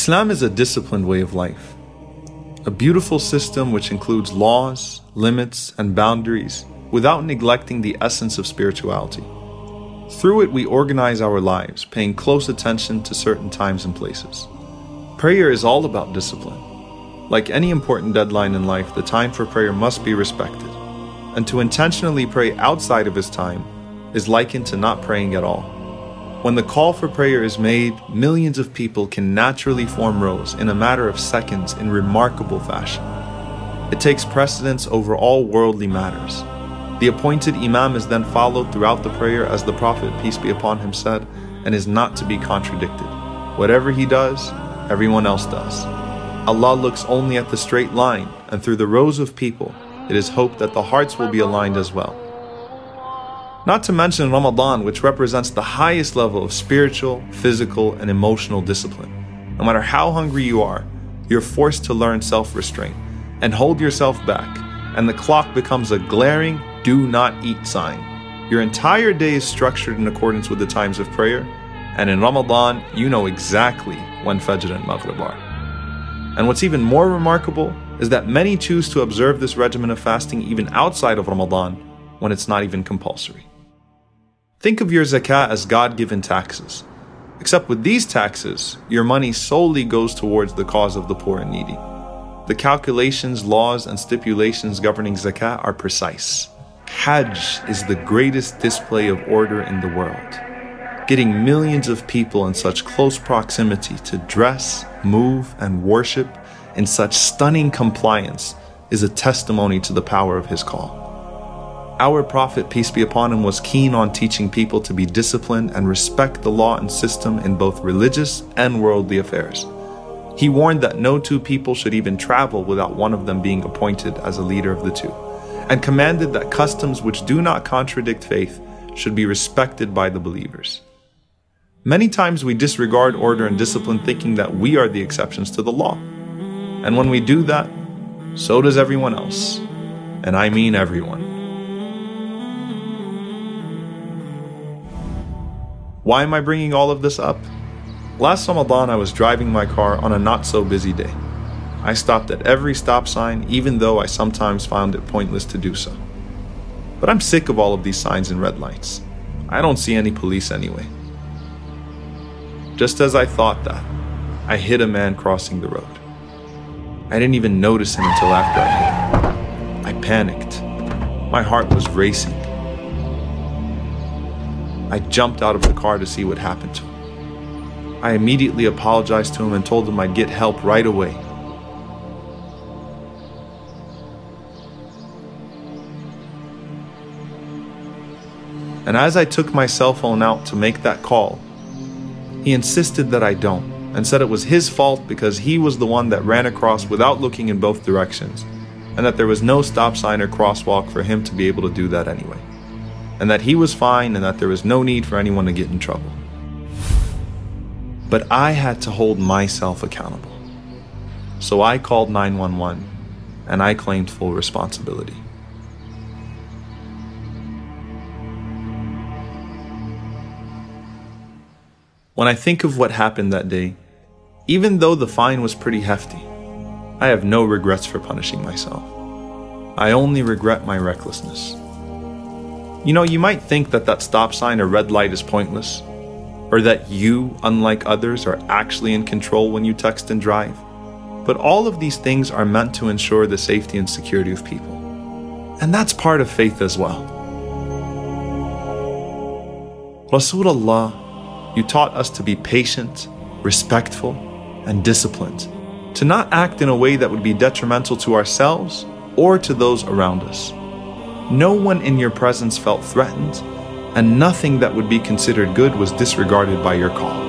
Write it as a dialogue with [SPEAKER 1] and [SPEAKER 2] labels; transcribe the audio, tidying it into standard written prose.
[SPEAKER 1] Islam is a disciplined way of life, a beautiful system which includes laws, limits, and boundaries without neglecting the essence of spirituality. Through it, we organize our lives, paying close attention to certain times and places. Prayer is all about discipline. Like any important deadline in life, the time for prayer must be respected. And to intentionally pray outside of his time is likened to not praying at all. When the call for prayer is made, millions of people can naturally form rows in a matter of seconds in remarkable fashion. It takes precedence over all worldly matters. The appointed imam is then followed throughout the prayer as the Prophet, peace be upon him, said, and is not to be contradicted. Whatever he does, everyone else does. Allah looks only at the straight line, and through the rows of people, it is hoped that the hearts will be aligned as well. Not to mention Ramadan, which represents the highest level of spiritual, physical, and emotional discipline. No matter how hungry you are, you're forced to learn self-restraint and hold yourself back, and the clock becomes a glaring do not eat sign. Your entire day is structured in accordance with the times of prayer, and in Ramadan, you know exactly when Fajr and Maghrib are. And what's even more remarkable is that many choose to observe this regimen of fasting even outside of Ramadan when it's not even compulsory. Think of your zakah as God-given taxes. Except with these taxes, your money solely goes towards the cause of the poor and needy. The calculations, laws, and stipulations governing zakah are precise. Hajj is the greatest display of order in the world. Getting millions of people in such close proximity to dress, move, and worship in such stunning compliance is a testimony to the power of his call. Our Prophet, peace be upon him, was keen on teaching people to be disciplined and respect the law and system in both religious and worldly affairs. He warned that no two people should even travel without one of them being appointed as a leader of the two, and commanded that customs which do not contradict faith should be respected by the believers. Many times we disregard order and discipline thinking that we are the exceptions to the law. And when we do that, so does everyone else. And I mean everyone. Why am I bringing all of this up? Last Ramadan, I was driving my car on a not so busy day. I stopped at every stop sign, even though I sometimes found it pointless to do so. But I'm sick of all of these signs and red lights. I don't see any police anyway. Just as I thought that, I hit a man crossing the road. I didn't even notice him until after I hit him. I panicked. My heart was racing. I jumped out of the car to see what happened to him. I immediately apologized to him and told him I'd get help right away. And as I took my cell phone out to make that call, he insisted that I don't, and said it was his fault because he was the one that ran across without looking in both directions, and that there was no stop sign or crosswalk for him to be able to do that anyway, and that he was fine and that there was no need for anyone to get in trouble. But I had to hold myself accountable. So I called 911 and I claimed full responsibility. When I think of what happened that day, even though the fine was pretty hefty, I have no regrets for punishing myself. I only regret my recklessness. You know, you might think that that stop sign or red light is pointless, or that you, unlike others, are actually in control when you text and drive. But all of these things are meant to ensure the safety and security of people. And that's part of faith as well. Rasulullah, you taught us to be patient, respectful, and disciplined, to not act in a way that would be detrimental to ourselves or to those around us. No one in your presence felt threatened, and nothing that would be considered good was disregarded by your call.